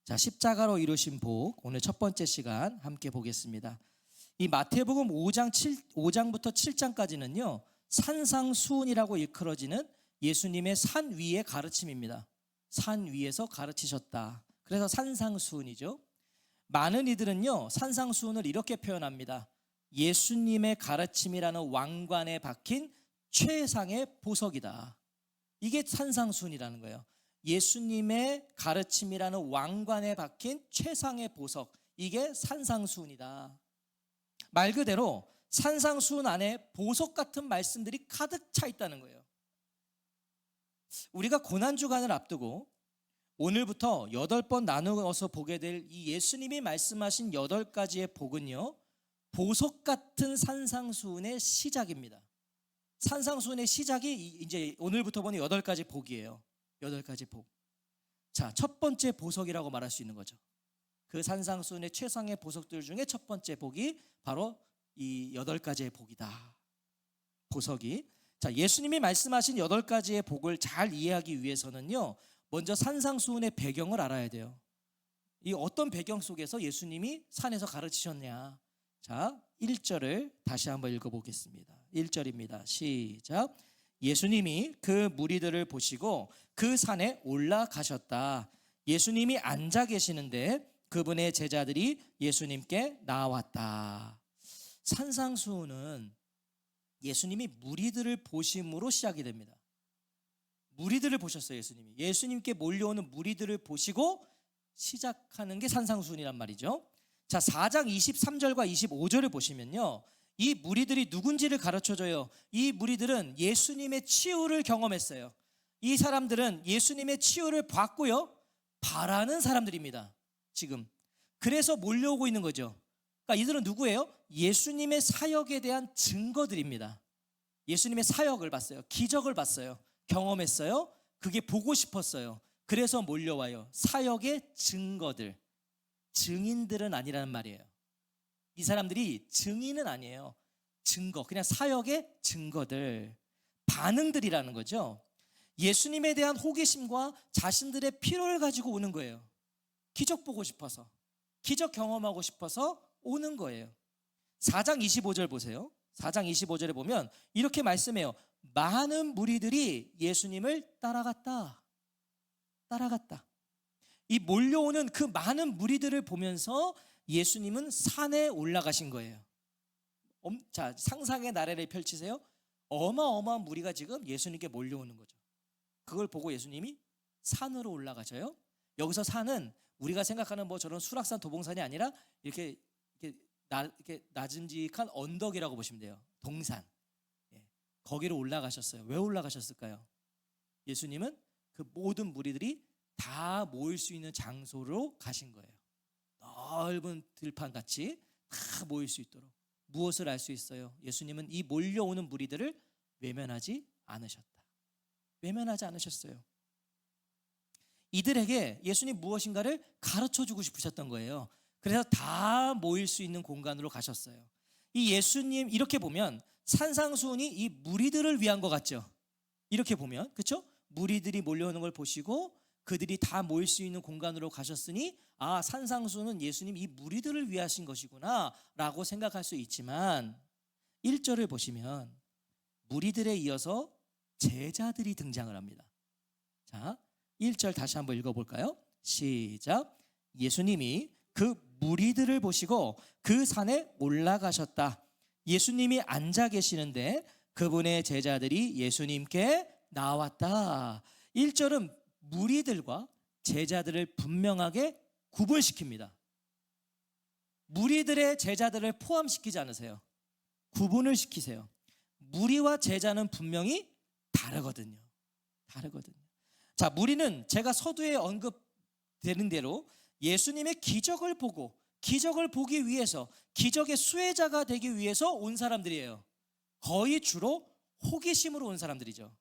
자, 십자가로 이루신 복, 오늘 첫 번째 시간 함께 보겠습니다. 이 마태복음 5장부터 7장까지는요, 산상수훈이라고 일컬어지는 예수님의 산 위의 가르침입니다. 산 위에서 가르치셨다. 그래서 산상수훈이죠. 많은 이들은요, 산상수훈을 이렇게 표현합니다. 예수님의 가르침이라는 왕관에 박힌 최상의 보석이다. 이게 산상수훈이라는 거예요. 예수님의 가르침이라는 왕관에 박힌 최상의 보석, 이게 산상수훈이다. 말 그대로 산상수훈 안에 보석 같은 말씀들이 가득 차 있다는 거예요. 우리가 고난주간을 앞두고 오늘부터 8번 나누어서 보게 될 이 예수님이 말씀하신 8가지의 복은요, 보석 같은 산상수훈의 시작입니다. 산상수훈의 시작이 이제 오늘부터 보는 8가지 복이에요. 8가지 복. 자, 첫 번째 보석이라고 말할 수 있는 거죠. 그 산상수훈의 최상의 보석들 중에 첫 번째 복이 바로 이 8가지의 복이다. 보석이. 자, 예수님이 말씀하신 8가지의 복을 잘 이해하기 위해서는요, 먼저 산상수훈의 배경을 알아야 돼요. 이 어떤 배경 속에서 예수님이 산에서 가르치셨냐. 자, 1절을 다시 한번 읽어보겠습니다. 1절입니다. 시작. 예수님이 그 무리들을 보시고 그 산에 올라가셨다. 예수님이 앉아 계시는데 그분의 제자들이 예수님께 나왔다. 산상수훈은 예수님이 무리들을 보심으로 시작이 됩니다. 무리들을 보셨어요. 예수님께 몰려오는 무리들을 보시고 시작하는 게 산상수훈이란 말이죠. 자, 4장 23절과 25절을 보시면요, 이 무리들이 누군지를 가르쳐줘요. 이 무리들은 예수님의 치유를 경험했어요. 이 사람들은 예수님의 치유를 받고요, 바라는 사람들입니다. 지금 그래서 몰려오고 있는 거죠. 그러니까 이들은 누구예요? 예수님의 사역에 대한 증거들입니다. 예수님의 사역을 봤어요. 기적을 봤어요. 경험했어요. 그게 보고 싶었어요. 그래서 몰려와요. 사역의 증거들. 증인들은 아니라는 말이에요. 이 사람들이 증인은 아니에요. 증거, 그냥 사역의 증거들, 반응들이라는 거죠. 예수님에 대한 호기심과 자신들의 필요를 가지고 오는 거예요. 기적 보고 싶어서, 기적 경험하고 싶어서 오는 거예요. 4장 25절 보세요. 4장 25절에 보면 이렇게 말씀해요. 많은 무리들이 예수님을 따라갔다. 이 몰려오는 그 많은 무리들을 보면서 예수님은 산에 올라가신 거예요. 자, 상상의 나래를 펼치세요. 어마어마한 무리가 지금 예수님께 몰려오는 거죠. 그걸 보고 예수님이 산으로 올라가셔요. 여기서 산은 우리가 생각하는 뭐 저런 수락산, 도봉산이 아니라 이렇게 나짐직한 언덕이라고 보시면 돼요. 동산. 거기로 올라가셨어요. 왜 올라가셨을까요? 예수님은 그 모든 무리들이 다 모일 수 있는 장소로 가신 거예요. 넓은 들판같이 다 모일 수 있도록. 무엇을 알 수 있어요? 예수님은 이 몰려오는 무리들을 외면하지 않으셨다. 외면하지 않으셨어요. 이들에게 예수님 무엇인가를 가르쳐주고 싶으셨던 거예요. 그래서 다 모일 수 있는 공간으로 가셨어요. 이 예수님, 이렇게 보면 산상수훈이 이 무리들을 위한 것 같죠? 이렇게 보면, 그렇죠? 무리들이 몰려오는 걸 보시고 그들이 다 모일 수 있는 공간으로 가셨으니, 아, 산상수훈은 예수님 이 무리들을 위하신 것이구나 라고 생각할 수 있지만, 1절을 보시면 무리들에 이어서 제자들이 등장을 합니다. 자, 1절 다시 한번 읽어볼까요? 시작. 예수님이 그 무리들을 보시고 그 산에 올라가셨다. 예수님이 앉아 계시는데 그분의 제자들이 예수님께 나왔다. 1절은 무리들과 제자들을 분명하게 구분시킵니다. 무리들의 제자들을 포함시키지 않으세요. 구분을 시키세요. 무리와 제자는 분명히 다르거든요. 자, 무리는 제가 서두에 언급되는 대로 예수님의 기적을 보고, 기적을 보기 위해서, 기적의 수혜자가 되기 위해서 온 사람들이에요. 거의 주로 호기심으로 온 사람들이죠.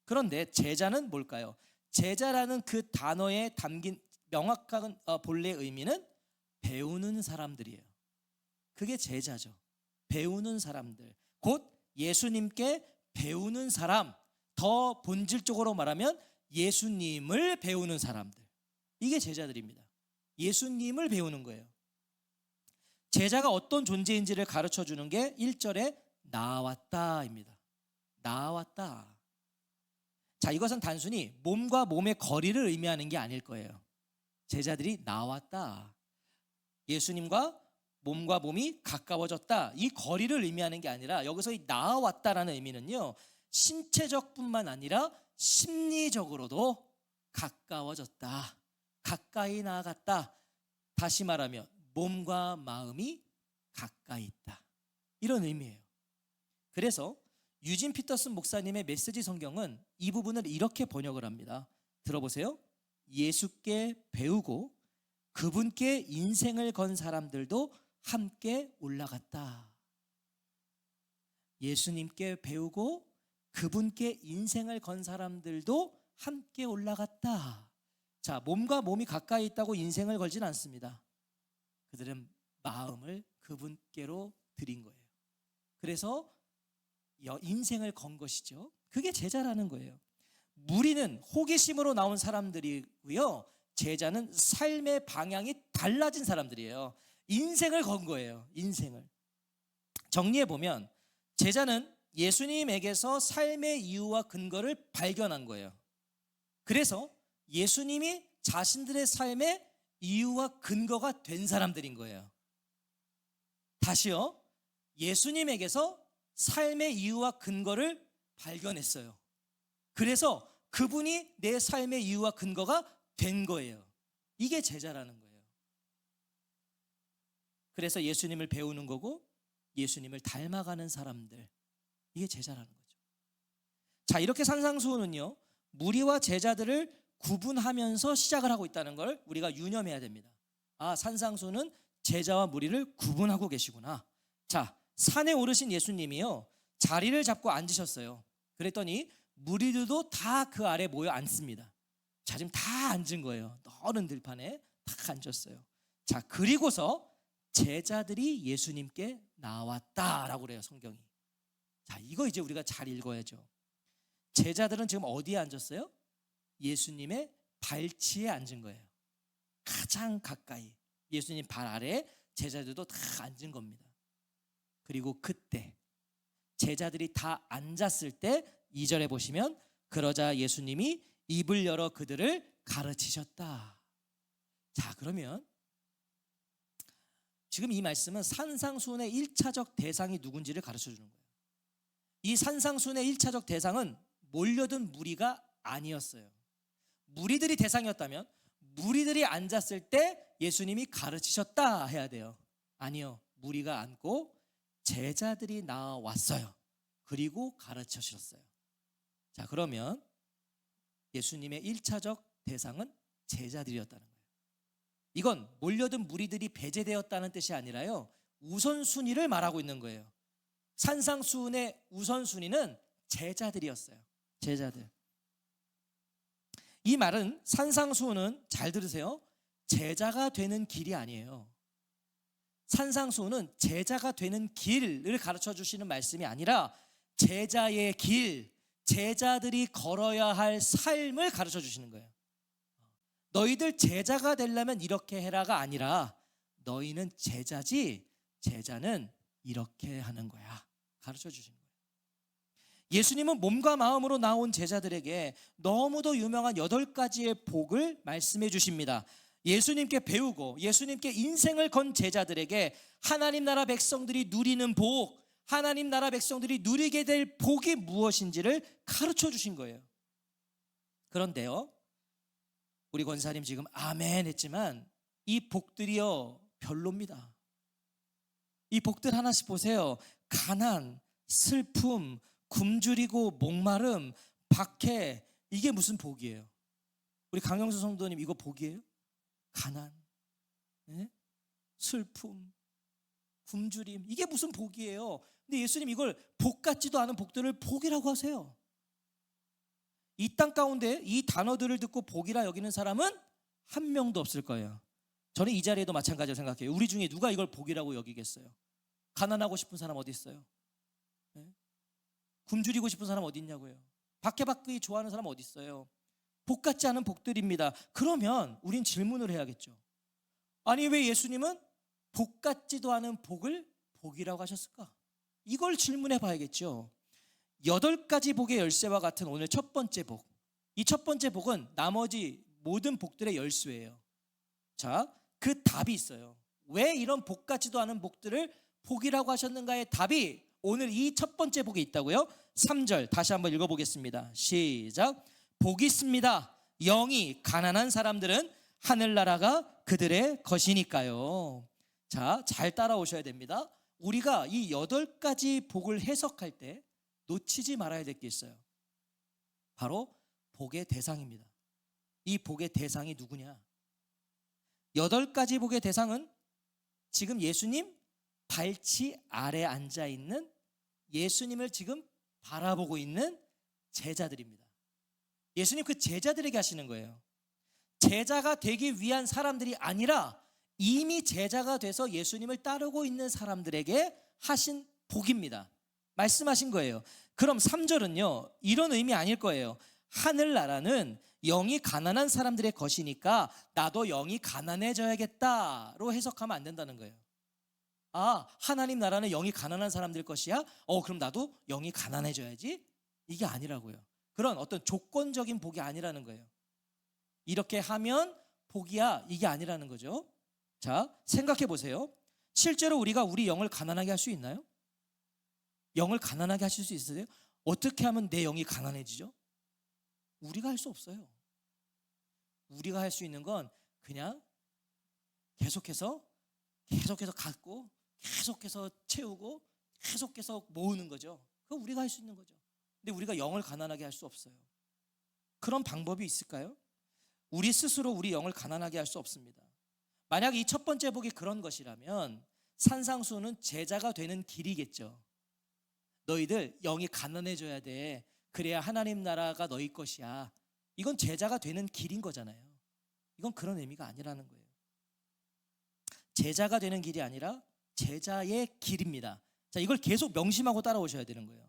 그런데 제자는 뭘까요? 제자라는 그 단어에 담긴 명확한 본래 의미는 배우는 사람들이에요. 그게 제자죠. 배우는 사람들, 곧 예수님께 배우는 사람, 더 본질적으로 말하면 예수님을 배우는 사람들, 이게 제자들입니다. 예수님을 배우는 거예요. 제자가 어떤 존재인지를 가르쳐 주는 게 1절에 나왔다입니다. 나왔다. 자, 이것은 단순히 몸과 몸의 거리를 의미하는 게 아닐 거예요. 제자들이 나왔다. 예수님과 몸과 몸이 가까워졌다. 이 거리를 의미하는 게 아니라 여기서 이 나왔다라는 의미는요, 신체적뿐만 아니라 심리적으로도 가까워졌다. 가까이 나아갔다. 다시 말하면 몸과 마음이 가까이 있다. 이런 의미예요. 그래서 유진 피터슨 목사님의 메시지 성경은 이 부분을 이렇게 번역을 합니다. 들어보세요. 예수께 배우고 그분께 인생을 건 사람들도 함께 올라갔다. 예수님께 배우고 그분께 인생을 건 사람들도 함께 올라갔다. 자, 몸과 몸이 가까이 있다고 인생을 걸진 않습니다. 그들은 마음을 그분께로 드린 거예요. 그래서 인생을 건 것이죠. 그게 제자라는 거예요. 무리는 호기심으로 나온 사람들이고요, 제자는 삶의 방향이 달라진 사람들이에요. 인생을 건 거예요. 인생을. 정리해보면 제자는 예수님에게서 삶의 이유와 근거를 발견한 거예요. 그래서 예수님이 자신들의 삶의 이유와 근거가 된 사람들인 거예요. 다시요. 예수님에게서 삶의 이유와 근거를 발견했어요. 그래서 그분이 내 삶의 이유와 근거가 된 거예요. 이게 제자라는 거예요. 그래서 예수님을 배우는 거고 예수님을 닮아가는 사람들, 이게 제자라는 거죠. 자, 이렇게 산상수훈은요, 무리와 제자들을 구분하면서 시작을 하고 있다는 걸 우리가 유념해야 됩니다. 아, 산상수훈은 제자와 무리를 구분하고 계시구나. 자, 산에 오르신 예수님이요, 자리를 잡고 앉으셨어요. 그랬더니 무리들도 다 그 아래 모여 앉습니다. 자, 지금 다 앉은 거예요. 넓은 들판에 딱 앉았어요. 자, 그리고서 제자들이 예수님께 나왔다라고 그래요, 성경이. 자, 이거 이제 우리가 잘 읽어야죠. 제자들은 지금 어디에 앉았어요? 예수님의 발치에 앉은 거예요. 가장 가까이 예수님 발 아래에 제자들도 다 앉은 겁니다. 그리고 그때 제자들이 다 앉았을 때 2절에 보시면 그러자 예수님이 입을 열어 그들을 가르치셨다. 자, 그러면 지금 이 말씀은 산상수훈의 1차적 대상이 누군지를 가르쳐 주는 거예요. 이 산상수훈의 1차적 대상은 몰려든 무리가 아니었어요. 무리들이 대상이었다면 무리들이 앉았을 때 예수님이 가르치셨다 해야 돼요. 아니요, 무리가 앉고 제자들이 나왔어요. 그리고 가르쳐 주셨어요. 자, 그러면 예수님의 1차적 대상은 제자들이었다는 거예요. 이건 몰려든 무리들이 배제되었다는 뜻이 아니라요, 우선순위를 말하고 있는 거예요. 산상수훈의 우선순위는 제자들이었어요. 제자들. 이 말은 산상수훈은, 잘 들으세요, 제자가 되는 길이 아니에요. 산상수훈은 제자가 되는 길을 가르쳐 주시는 말씀이 아니라 제자의 길, 제자들이 걸어야 할 삶을 가르쳐 주시는 거예요. 너희들 제자가 되려면 이렇게 해라가 아니라 너희는 제자지, 제자는 이렇게 하는 거야. 가르쳐 주시는 거예요. 예수님은 몸과 마음으로 나온 제자들에게 너무도 유명한 8가지의 복을 말씀해 주십니다. 예수님께 배우고 예수님께 인생을 건 제자들에게 하나님 나라 백성들이 누리는 복, 하나님 나라 백성들이 누리게 될 복이 무엇인지를 가르쳐 주신 거예요. 그런데요, 우리 권사님 지금 아멘 했지만 이 복들이요, 별로입니다. 이 복들 하나씩 보세요. 가난, 슬픔, 굶주리고 목마름, 박해, 이게 무슨 복이에요? 우리 강영수 성도님, 이거 복이에요? 가난, 네? 슬픔, 굶주림, 이게 무슨 복이에요? 근데 예수님 이걸 복 같지도 않은 복들을 복이라고 하세요. 이 땅 가운데 이 단어들을 듣고 복이라 여기는 사람은 한 명도 없을 거예요. 저는 이 자리에도 마찬가지로 생각해요. 우리 중에 누가 이걸 복이라고 여기겠어요? 가난하고 싶은 사람 어디 있어요? 네? 굶주리고 싶은 사람 어디 있냐고요? 박해받기 좋아하는 사람 어디 있어요? 복 같지 않은 복들입니다. 그러면 우린 질문을 해야겠죠. 아니 왜 예수님은 복 같지도 않은 복을 복이라고 하셨을까? 이걸 질문해 봐야겠죠. 8가지 복의 열쇠와 같은 오늘 첫 번째 복. 이 첫 번째 복은 나머지 모든 복들의 열쇠예요. 자, 그 답이 있어요. 왜 이런 복 같지도 않은 복들을 복이라고 하셨는가의 답이 오늘 이 첫 번째 복에 있다고요. 3절 다시 한번 읽어보겠습니다. 시작. 복이 있습니다. 영이 가난한 사람들은 하늘나라가 그들의 것이니까요. 자, 잘 따라오셔야 됩니다. 우리가 이 8가지 복을 해석할 때 놓치지 말아야 될 게 있어요. 바로 복의 대상입니다. 이 복의 대상이 누구냐? 8가지 복의 대상은 지금 예수님 발치 아래 앉아 있는, 예수님을 지금 바라보고 있는 제자들입니다. 예수님 그 제자들에게 하시는 거예요. 제자가 되기 위한 사람들이 아니라 이미 제자가 돼서 예수님을 따르고 있는 사람들에게 하신 복입니다. 말씀하신 거예요. 그럼 3절은요, 이런 의미 아닐 거예요. 하늘나라는 영이 가난한 사람들의 것이니까 나도 영이 가난해져야겠다로 해석하면 안 된다는 거예요. 아, 하나님 나라는 영이 가난한 사람들 것이야? 그럼 나도 영이 가난해져야지? 이게 아니라고요. 그런 어떤 조건적인 복이 아니라는 거예요. 이렇게 하면 복이야, 이게 아니라는 거죠. 자, 생각해 보세요. 실제로 우리가 우리 영을 가난하게 할 수 있나요? 영을 가난하게 하실 수 있으세요? 어떻게 하면 내 영이 가난해지죠? 우리가 할 수 없어요. 우리가 할 수 있는 건 그냥 계속해서 갖고, 계속해서 채우고, 계속해서 모으는 거죠. 그거 우리가 할 수 있는 거죠. 근데 우리가 영을 가난하게 할 수 없어요. 그런 방법이 있을까요? 우리 스스로 우리 영을 가난하게 할 수 없습니다. 만약 이 첫 번째 복이 그런 것이라면 산상수훈은 제자가 되는 길이겠죠. 너희들 영이 가난해져야 돼. 그래야 하나님 나라가 너희 것이야. 이건 제자가 되는 길인 거잖아요. 이건 그런 의미가 아니라는 거예요. 제자가 되는 길이 아니라 제자의 길입니다. 자, 이걸 계속 명심하고 따라오셔야 되는 거예요.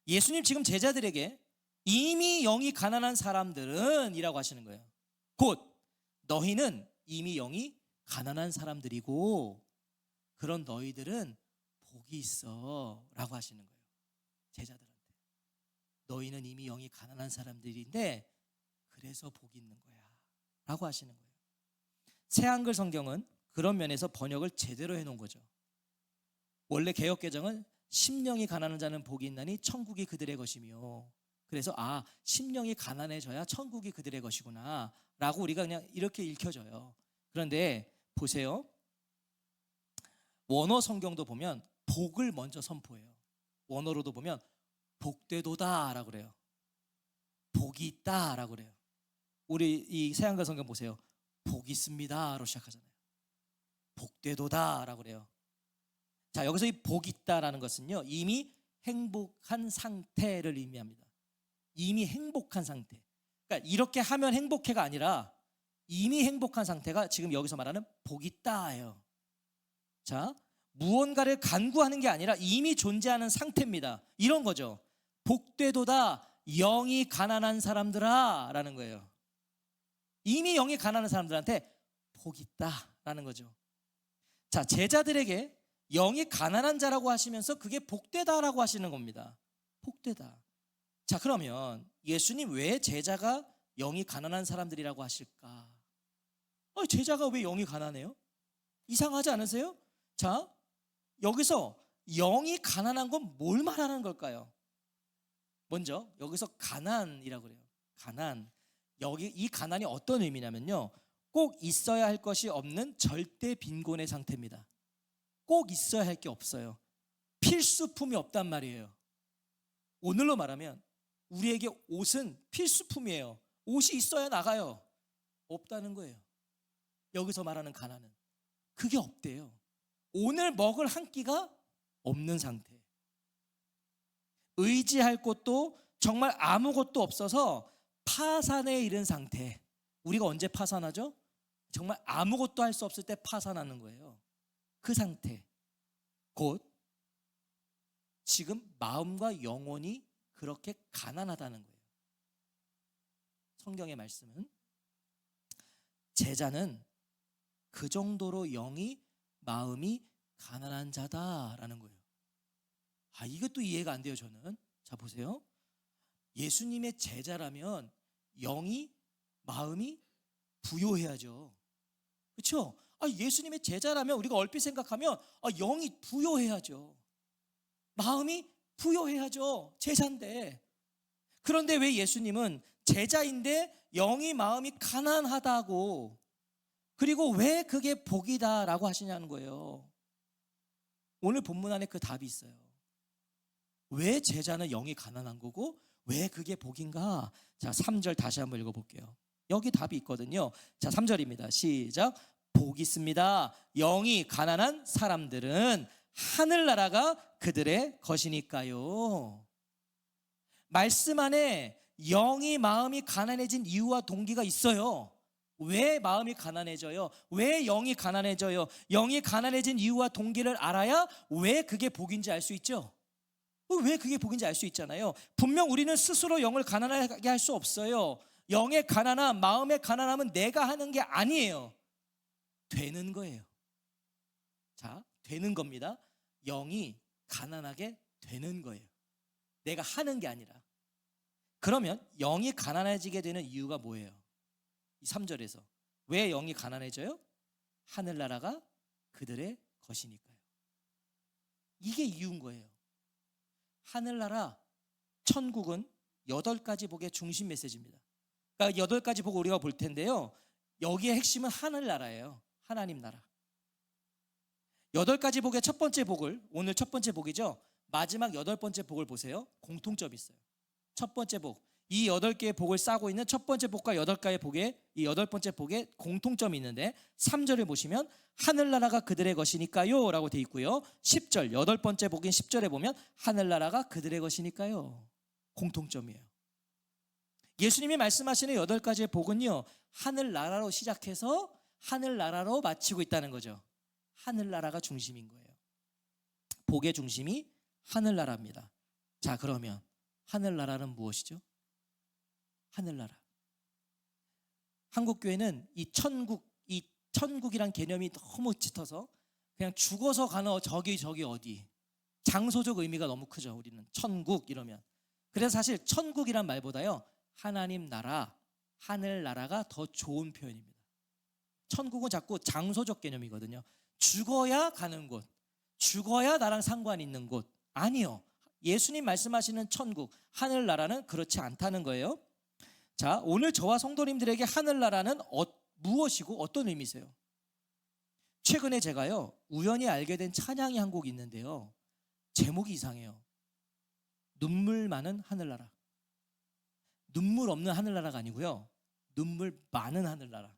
예수님 지금 제자들에게 이미 영이 가난한 사람들은 이라고 하시는 거예요. 곧 너희는 이미 영이 가난한 사람들이고 그런 너희들은 복이 있어 라고 하시는 거예요. 제자들한테. 너희는 이미 영이 가난한 사람들인데 그래서 복이 있는 거야 라고 하시는 거예요. 새한글 성경은 그런 면에서 번역을 제대로 해놓은 거죠. 원래 개역개정은 심령이 가난한 자는 복이 있나니 천국이 그들의 것이며, 그래서 심령이 가난해져야 천국이 그들의 것이구나 라고 우리가 그냥 이렇게 읽혀져요. 그런데 보세요. 원어 성경도 보면 복을 먼저 선포해요. 원어로도 보면 복되도다 라고 그래요. 복이 있다 라고 그래요. 우리 이 새한글 성경 보세요. 복이 있습니다로 시작하잖아요. 복되도다 라고 그래요. 자, 여기서 이 복이 있다라는 것은요, 이미 행복한 상태를 의미합니다. 이미 행복한 상태. 그러니까 이렇게 하면 행복해가 아니라 이미 행복한 상태가 지금 여기서 말하는 복이 있다예요. 자, 무언가를 간구하는 게 아니라 이미 존재하는 상태입니다. 이런 거죠. 복되도다 영이 가난한 사람들아 라는 거예요. 이미 영이 가난한 사람들한테 복이 있다라는 거죠. 자, 제자들에게 영이 가난한 자라고 하시면서 그게 복되다라고 하시는 겁니다. 복되다. 자, 그러면 예수님 왜 제자가 영이 가난한 사람들이라고 하실까? 제자가 왜 영이 가난해요? 이상하지 않으세요? 자, 여기서 영이 가난한 건 뭘 말하는 걸까요? 먼저 여기서 가난이라고 그래요. 가난. 여기 이 가난이 어떤 의미냐면요, 꼭 있어야 할 것이 없는 절대 빈곤의 상태입니다. 꼭 있어야 할 게 없어요. 필수품이 없단 말이에요. 오늘로 말하면 우리에게 옷은 필수품이에요. 옷이 있어야 나가요. 없다는 거예요. 여기서 말하는 가난은 그게 없대요. 오늘 먹을 한 끼가 없는 상태. 의지할 곳도 정말 아무것도 없어서 파산에 이른 상태. 우리가 언제 파산하죠? 정말 아무것도 할 수 없을 때 파산하는 거예요. 그 상태. 곧 지금 마음과 영혼이 그렇게 가난하다는 거예요. 성경의 말씀은 제자는 그 정도로 영이 마음이 가난한 자다라는 거예요. 이것도 이해가 안 돼요, 저는. 자, 보세요. 예수님의 제자라면 영이 마음이 부요해야죠. 그렇죠? 예수님의 제자라면 우리가 얼핏 생각하면 영이 부요해야죠. 마음이 부요해야죠. 제자인데. 그런데 왜 예수님은 제자인데 영이 마음이 가난하다고, 그리고 왜 그게 복이다라고 하시냐는 거예요. 오늘 본문 안에 그 답이 있어요. 왜 제자는 영이 가난한 거고 왜 그게 복인가? 자, 3절 다시 한번 읽어볼게요. 여기 답이 있거든요. 자, 3절입니다. 시작. 복이 있습니다. 영이 가난한 사람들은 하늘나라가 그들의 것이니까요. 말씀 안에 영이 마음이 가난해진 이유와 동기가 있어요. 왜 마음이 가난해져요? 왜 영이 가난해져요? 영이 가난해진 이유와 동기를 알아야 왜 그게 복인지 알 수 있죠. 왜 그게 복인지 알 수 있잖아요. 분명 우리는 스스로 영을 가난하게 할 수 없어요. 영의 가난함, 마음의 가난함은 내가 하는 게 아니에요. 되는 거예요. 자, 되는 겁니다. 영이 가난하게 되는 거예요. 내가 하는 게 아니라. 그러면 영이 가난해지게 되는 이유가 뭐예요? 이 3절에서 왜 영이 가난해져요? 하늘나라가 그들의 것이니까요. 이게 이유인 거예요. 하늘나라, 천국은 8가지 복의 중심 메시지입니다. 그러니까 8가지 복을 우리가 볼 텐데요, 여기에 핵심은 하늘나라예요. 하나님 나라. 8가지 복의 첫 번째 복을, 오늘 첫 번째 복이죠, 마지막 8번째 복을 보세요. 공통점이 있어요. 첫 번째 복, 이 8개의 복을 싸고 있는 첫 번째 복과 8가지의 복에, 이 8번째 복에 공통점이 있는데 3절을 보시면 하늘나라가 그들의 것이니까요 라고 되어 있고요, 10절, 8번째 복인 10절에 보면 하늘나라가 그들의 것이니까요. 공통점이에요. 예수님이 말씀하시는 8가지의 복은요, 하늘나라로 시작해서 하늘나라로 마치고 있다는 거죠. 하늘나라가 중심인 거예요. 복의 중심이 하늘나라입니다. 자, 그러면 하늘나라는 무엇이죠? 하늘나라. 한국교회는 이 천국이란 개념이 너무 짙어서 그냥 죽어서 가는 저기 어디, 장소적 의미가 너무 크죠. 우리는 천국 이러면. 그래서 사실 천국이란 말보다요, 하나님 나라, 하늘나라가 더 좋은 표현입니다. 천국은 자꾸 장소적 개념이거든요. 죽어야 가는 곳, 죽어야 나랑 상관 있는 곳. 아니요. 예수님 말씀하시는 천국, 하늘나라는 그렇지 않다는 거예요. 자, 오늘 저와 성도님들에게 하늘나라는 무엇이고 어떤 의미세요? 최근에 제가요, 우연히 알게 된 찬양이 한 곡이 있는데요, 제목이 이상해요. 눈물 많은 하늘나라. 눈물 없는 하늘나라가 아니고요, 눈물 많은 하늘나라.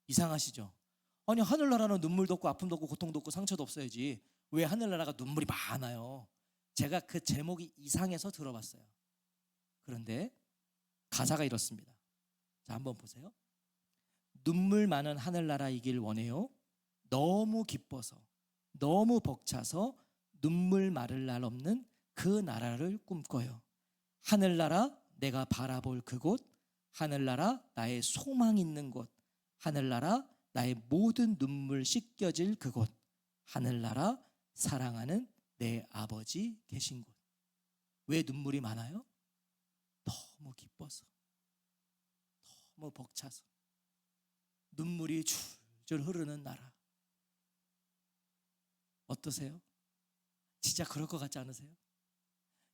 이상하시죠? 아니, 하늘나라는 눈물도 없고 아픔도 없고 고통도 없고 상처도 없어야지 왜 하늘나라가 눈물이 많아요? 제가 그 제목이 이상해서 들어봤어요. 그런데 가사가 이렇습니다. 자, 한번 보세요. 눈물 많은 하늘나라이길 원해요. 너무 기뻐서, 너무 벅차서 눈물 마를 날 없는 그 나라를 꿈꿔요. 하늘나라, 내가 바라볼 그곳, 하늘나라, 나의 소망 있는 곳, 하늘나라, 나의 모든 눈물 씻겨질 그곳, 하늘나라, 사랑하는 내 아버지 계신 곳. 왜 눈물이 많아요? 너무 기뻐서, 너무 벅차서 눈물이 줄줄 흐르는 나라. 어떠세요? 진짜 그럴 것 같지 않으세요?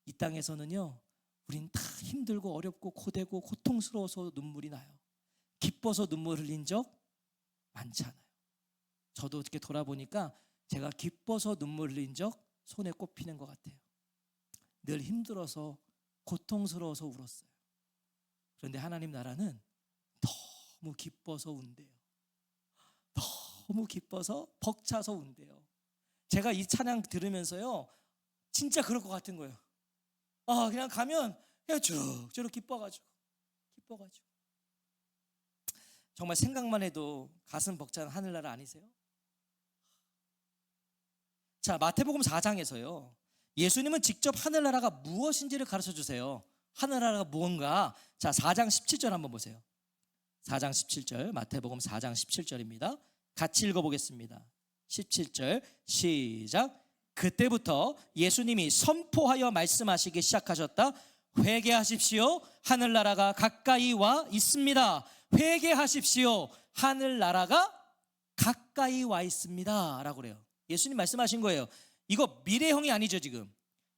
이 땅에서는요, 우린 다 힘들고 어렵고 고되고 고통스러워서 눈물이 나요. 기뻐서 눈물 흘린 적 많지 않아요. 저도 어떻게 돌아보니까 제가 기뻐서 눈물 흘린 적 손에 꼽히는 것 같아요. 늘 힘들어서 고통스러워서 울었어요. 그런데 하나님 나라는 너무 기뻐서 운대요. 너무 기뻐서 벅차서 운대요. 제가 이 찬양 들으면서요, 진짜 그럴 것 같은 거예요. 그냥 가면 그냥 주룩주룩 기뻐가지고 정말 생각만 해도 가슴 벅찬 하늘나라 아니세요? 자, 마태복음 4장에서요, 예수님은 직접 하늘나라가 무엇인지를 가르쳐 주세요. 하늘나라가 무언가. 자, 4장 17절 한번 보세요. 4장 17절, 마태복음 4장 17절입니다. 같이 읽어보겠습니다. 17절 시작. 그때부터 예수님이 선포하여 말씀하시기 시작하셨다. 회개하십시오. 하늘나라가 가까이 와 있습니다. 회개하십시오. 하늘나라가 가까이 와 있습니다 라고 그래요. 예수님 말씀하신 거예요. 이거 미래형이 아니죠. 지금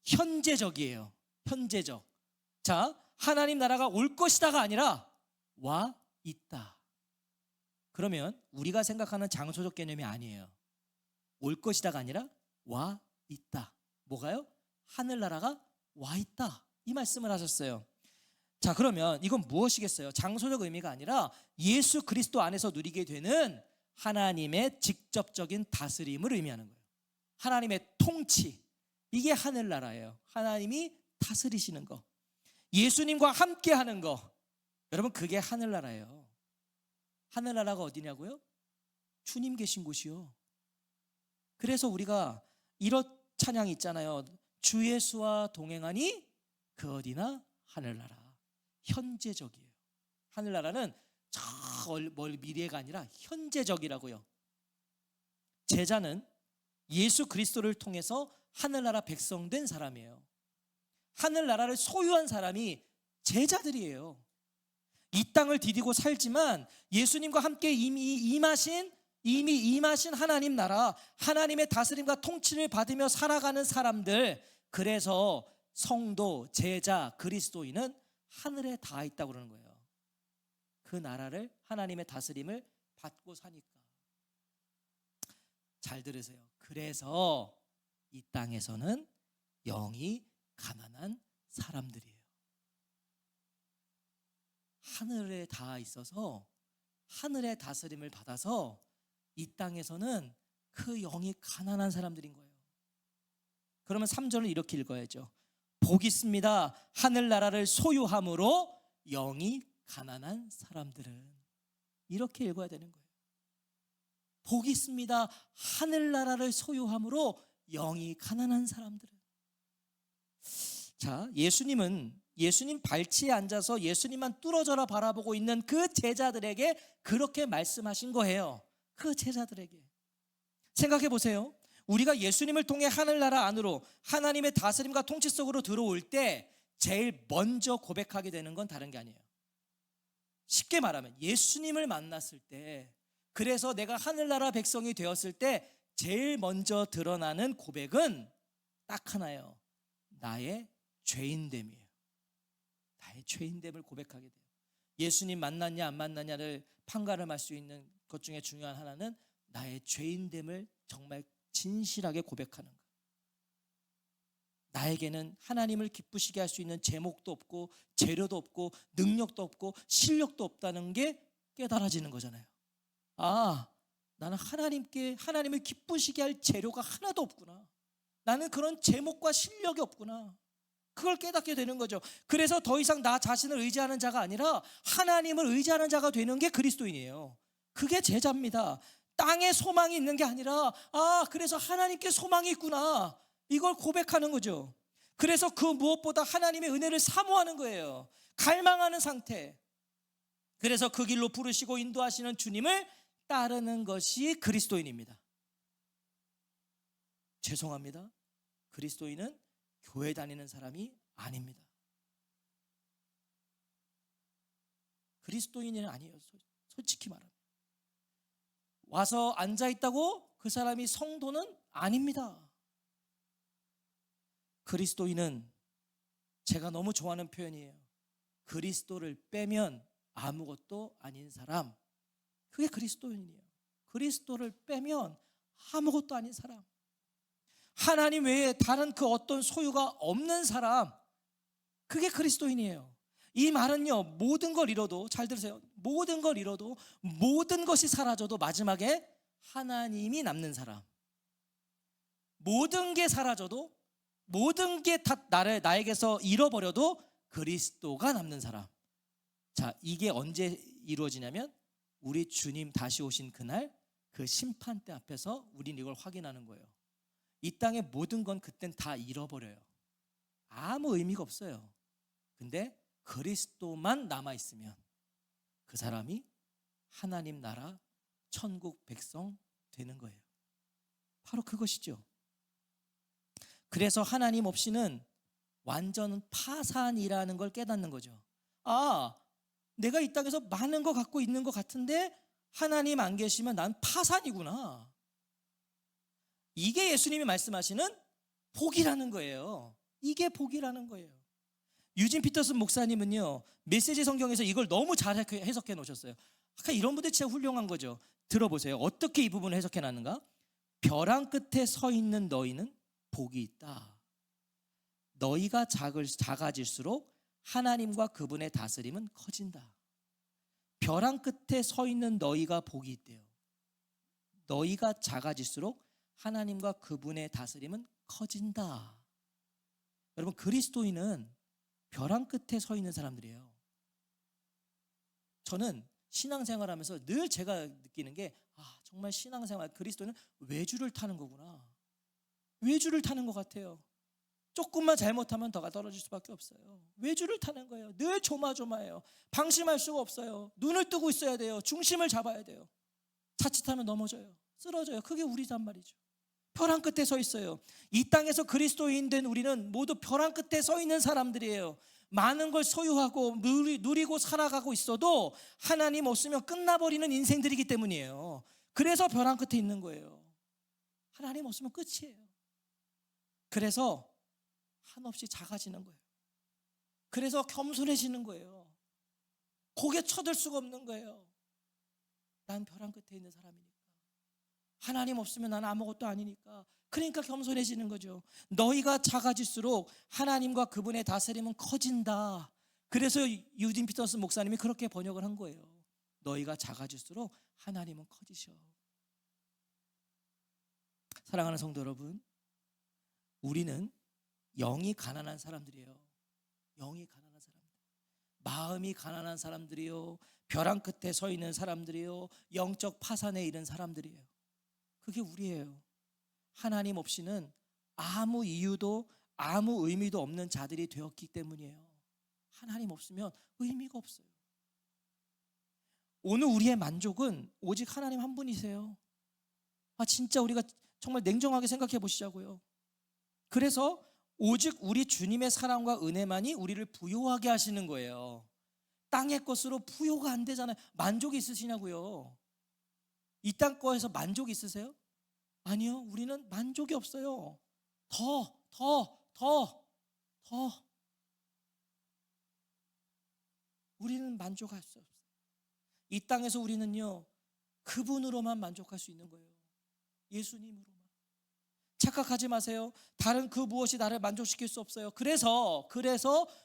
현재적이에요. 현재적. 자, 하나님 나라가 올 것이다가 아니라 와 있다. 그러면 우리가 생각하는 장소적 개념이 아니에요. 올 것이다가 아니라 와 있다. 뭐가요? 하늘나라가 와 있다. 이 말씀을 하셨어요. 자, 그러면 이건 무엇이겠어요? 장소적 의미가 아니라 예수 그리스도 안에서 누리게 되는 하나님의 직접적인 다스림을 의미하는 거예요. 하나님의 통치. 이게 하늘나라예요. 하나님이 다스리시는 거. 예수님과 함께 하는 거. 여러분, 그게 하늘나라예요. 하늘나라가 어디냐고요? 주님 계신 곳이요. 그래서 우리가 이런 찬양이 있잖아요. 주 예수와 동행하니 그 어디나 하늘나라. 현재적이에요. 하늘나라는 저 멀 미래가 아니라 현재적이라고요. 제자는 예수 그리스도를 통해서 하늘나라 백성 된 사람이에요. 하늘나라를 소유한 사람이 제자들이에요. 이 땅을 디디고 살지만 예수님과 함께 이미 임하신 하나님 나라, 하나님의 다스림과 통치를 받으며 살아가는 사람들, 그래서 성도, 제자, 그리스도인은 하늘에 닿아 있다고 그러는 거예요. 그 나라를, 하나님의 다스림을 받고 사니까. 잘 들으세요. 그래서 이 땅에서는 영이 가난한 사람들이에요. 하늘에 닿아 있어서 하늘의 다스림을 받아서 이 땅에서는 그 영이 가난한 사람들인 거예요. 그러면 3절을 이렇게 읽어야죠. 복 있습니다. 하늘나라를 소유함으로 영이 가난한 사람들은. 이렇게 읽어야 되는 거예요. 복 있습니다. 하늘나라를 소유함으로 영이 가난한 사람들은. 자, 예수님 발치에 앉아서 예수님만 뚫어져라 바라보고 있는 그 제자들에게 그렇게 말씀하신 거예요. 그 제자들에게. 생각해 보세요. 우리가 예수님을 통해 하늘나라 안으로 하나님의 다스림과 통치 속으로 들어올 때 제일 먼저 고백하게 되는 건 다른 게 아니에요. 쉽게 말하면 예수님을 만났을 때, 그래서 내가 하늘나라 백성이 되었을 때 제일 먼저 드러나는 고백은 딱 하나예요. 나의 죄인됨이에요. 나의 죄인됨을 고백하게 돼요. 예수님 만났냐 안 만났냐를 판가름할 수 있는 것 중에 중요한 하나는 나의 죄인됨을 정말 진실하게 고백하는 거예요. 나에게는 하나님을 기쁘시게 할 수 있는 제목도 없고 재료도 없고 능력도 없고 실력도 없다는 게 깨달아지는 거잖아요. 아, 나는 하나님을 기쁘시게 할 재료가 하나도 없구나. 나는 그런 제목과 실력이 없구나. 그걸 깨닫게 되는 거죠. 그래서 더 이상 나 자신을 의지하는 자가 아니라 하나님을 의지하는 자가 되는 게 그리스도인이에요. 그게 제자입니다. 땅에 소망이 있는 게 아니라 그래서 하나님께 소망이 있구나. 이걸 고백하는 거죠. 그래서 그 무엇보다 하나님의 은혜를 사모하는 거예요. 갈망하는 상태. 그래서 그 길로 부르시고 인도하시는 주님을 따르는 것이 그리스도인입니다. 죄송합니다. 그리스도인은 교회 다니는 사람이 아닙니다. 그리스도인은 아니에요. 솔직히 말하면. 와서 앉아있다고 그 사람이 성도는 아닙니다. 그리스도인은, 제가 너무 좋아하는 표현이에요. 그리스도를 빼면 아무것도 아닌 사람. 그게 그리스도인이에요. 그리스도를 빼면 아무것도 아닌 사람. 하나님 외에 다른 그 어떤 소유가 없는 사람. 그게 그리스도인이에요. 이 말은요, 모든 걸 잃어도, 잘 들으세요. 모든 걸 잃어도, 모든 것이 사라져도 마지막에 하나님이 남는 사람. 모든 게 사라져도, 모든 게 다 나에게서 잃어버려도 그리스도가 남는 사람. 자, 이게 언제 이루어지냐면 우리 주님 다시 오신 그날 그 심판대 앞에서 우린 이걸 확인하는 거예요. 이 땅의 모든 건 그땐 다 잃어버려요. 아무 의미가 없어요. 근데 그리스도만 남아있으면 그 사람이 하나님 나라 천국 백성 되는 거예요. 바로 그것이죠. 그래서 하나님 없이는 완전 파산이라는 걸 깨닫는 거죠. 아, 내가 이 땅에서 많은 거 갖고 있는 것 같은데 하나님 안 계시면 난 파산이구나. 이게 예수님이 말씀하시는 복이라는 거예요. 이게 복이라는 거예요. 유진 피터슨 목사님은요, 메시지 성경에서 이걸 너무 잘 해석해 놓으셨어요. 이런 분들 진짜 훌륭한 거죠. 들어보세요. 어떻게 이 부분을 해석해 놨는가? 벼랑 끝에 서 있는 너희는 복이 있다. 너희가 작아질수록 하나님과 그분의 다스림은 커진다. 벼랑 끝에 서 있는 너희가 복이 있대요. 너희가 작아질수록 하나님과 그분의 다스림은 커진다. 여러분, 그리스도인은 벼랑 끝에 서 있는 사람들이에요. 저는 신앙생활하면서 늘 제가 느끼는 게 정말 신앙생활, 그리스도는 외주를 타는 거구나. 외주를 타는 것 같아요. 조금만 잘못하면 더가 떨어질 수밖에 없어요. 외주를 타는 거예요. 늘 조마조마해요. 방심할 수가 없어요. 눈을 뜨고 있어야 돼요. 중심을 잡아야 돼요. 자칫하면 넘어져요. 쓰러져요. 그게 우리란 말이죠. 벼랑 끝에 서 있어요. 이 땅에서 그리스도인 된 우리는 모두 벼랑 끝에 서 있는 사람들이에요. 많은 걸 소유하고 누리고 살아가고 있어도 하나님 없으면 끝나버리는 인생들이기 때문이에요. 그래서 벼랑 끝에 있는 거예요. 하나님 없으면 끝이에요. 그래서 한없이 작아지는 거예요. 그래서 겸손해지는 거예요. 고개 쳐들 수가 없는 거예요. 난 벼랑 끝에 있는 사람이니까. 하나님 없으면 난 아무것도 아니니까. 그러니까 겸손해지는 거죠. 너희가 작아질수록 하나님과 그분의 다스림은 커진다. 그래서 유진 피터슨 목사님이 그렇게 번역을 한 거예요. 너희가 작아질수록 하나님은 커지셔. 사랑하는 성도 여러분, 우리는 영이 가난한 사람들이에요. 영이 가난한 사람들, 마음이 가난한 사람들이요, 벼랑 끝에 서 있는 사람들이요, 영적 파산에 이른 사람들이에요. 그게 우리예요. 하나님 없이는 아무 이유도 아무 의미도 없는 자들이 되었기 때문이에요. 하나님 없으면 의미가 없어요. 오늘 우리의 만족은 오직 하나님 한 분이세요. 진짜 우리가 정말 냉정하게 생각해 보시자고요. 그래서 오직 우리 주님의 사랑과 은혜만이 우리를 부요하게 하시는 거예요. 땅의 것으로 부요가 안 되잖아요. 만족이 있으시냐고요. 이 땅 거에서 만족이 있으세요? 아니요, 우리는 만족이 없어요. 더. 우리는 만족할 수 없어요. 이 땅에서 우리는요, 그분으로만 만족할 수 있는 거예요. 예수님으로만. 착각하지 마세요. 다른 그 무엇이 나를 만족시킬 수 없어요. 그래서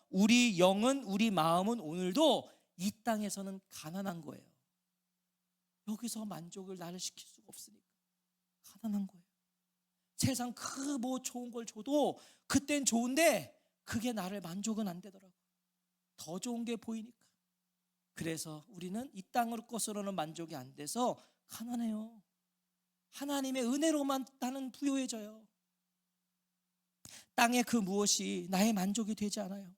우리 영은, 우리 마음은 오늘도 이 땅에서는 가난한 거예요. 여기서 만족을 나를 시킬 수가 없으니까 가난한 거예요. 세상 그 뭐 좋은 걸 줘도 그땐 좋은데 그게 나를 만족은 안 되더라고요. 더 좋은 게 보이니까. 그래서 우리는 이 땅의 것으로는 만족이 안 돼서 가난해요. 하나님의 은혜로만 나는 부요해져요. 땅의 그 무엇이 나의 만족이 되지 않아요.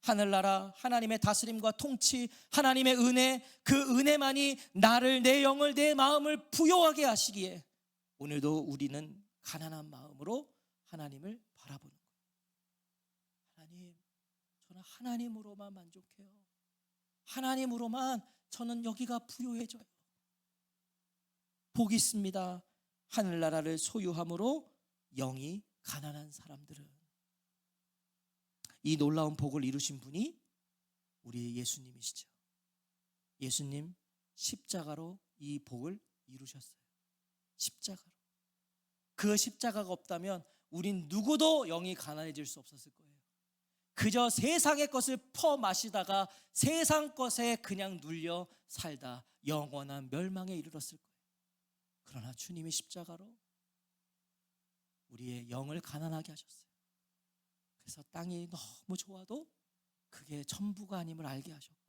하늘나라, 하나님의 다스림과 통치, 하나님의 은혜, 그 은혜만이 나를, 내 영을, 내 마음을 부요하게 하시기에 오늘도 우리는 가난한 마음으로 하나님을 바라보는 거예요. 하나님, 저는 하나님으로만 만족해요. 하나님으로만 저는 여기가 부요해져요. 복이 있습니다. 하늘나라를 소유함으로 영이 가난한 사람들은. 이 놀라운 복을 이루신 분이 우리 예수님이시죠. 예수님 십자가로 이 복을 이루셨어요. 십자가로. 그 십자가가 없다면 우린 누구도 영이 가난해질 수 없었을 거예요. 그저 세상의 것을 퍼마시다가 세상 것에 그냥 눌려 살다 영원한 멸망에 이르렀을 거예요. 그러나 주님이 십자가로 우리의 영을 가난하게 하셨어요. 그래서 땅이 너무 좋아도 그게 전부가 아님을 알게 하셨고,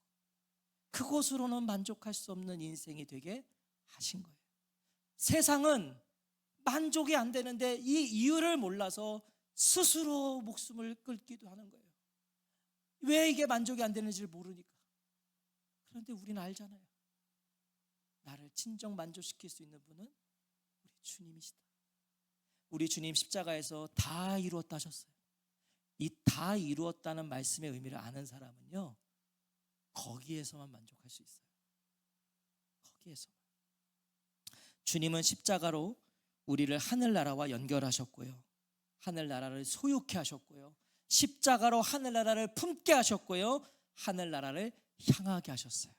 그것으로는 만족할 수 없는 인생이 되게 하신 거예요. 세상은 만족이 안 되는데 이 이유를 몰라서 스스로 목숨을 끊기도 하는 거예요. 왜 이게 만족이 안 되는지를 모르니까. 그런데 우리는 알잖아요. 나를 진정 만족시킬 수 있는 분은 우리 주님이시다. 우리 주님 십자가에서 다 이루었다 하셨어요. 이 다 이루었다는 말씀의 의미를 아는 사람은요, 거기에서만 만족할 수 있어요. 거기에서. 주님은 십자가로 우리를 하늘나라와 연결하셨고요, 하늘나라를 소유케 하셨고요, 십자가로 하늘나라를 품게 하셨고요, 하늘나라를 향하게 하셨어요.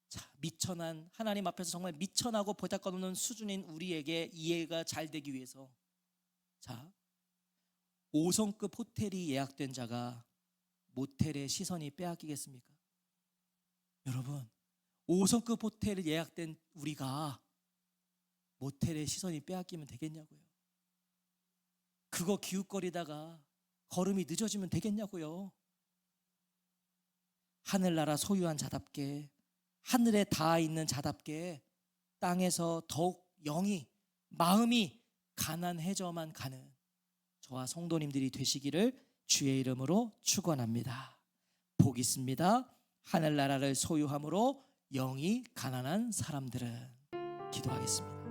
자, 미천한, 하나님 앞에서 정말 미천하고 보잘것없는 수준인 우리에게 이해가 잘 되기 위해서, 자, 5성급 호텔이 예약된 자가 모텔의 시선이 빼앗기겠습니까? 여러분, 5성급 호텔이 예약된 우리가 모텔의 시선이 빼앗기면 되겠냐고요. 그거 기웃거리다가 걸음이 늦어지면 되겠냐고요. 하늘나라 소유한 자답게, 하늘에 닿아 있는 자답게 땅에서 더욱 영이, 마음이 가난해져만 가는 저와 성도님들이 되시기를 주의 이름으로 축원합니다. 복 있습니다. 하늘나라를 소유함으로 영이 가난한 사람들은. 기도하겠습니다.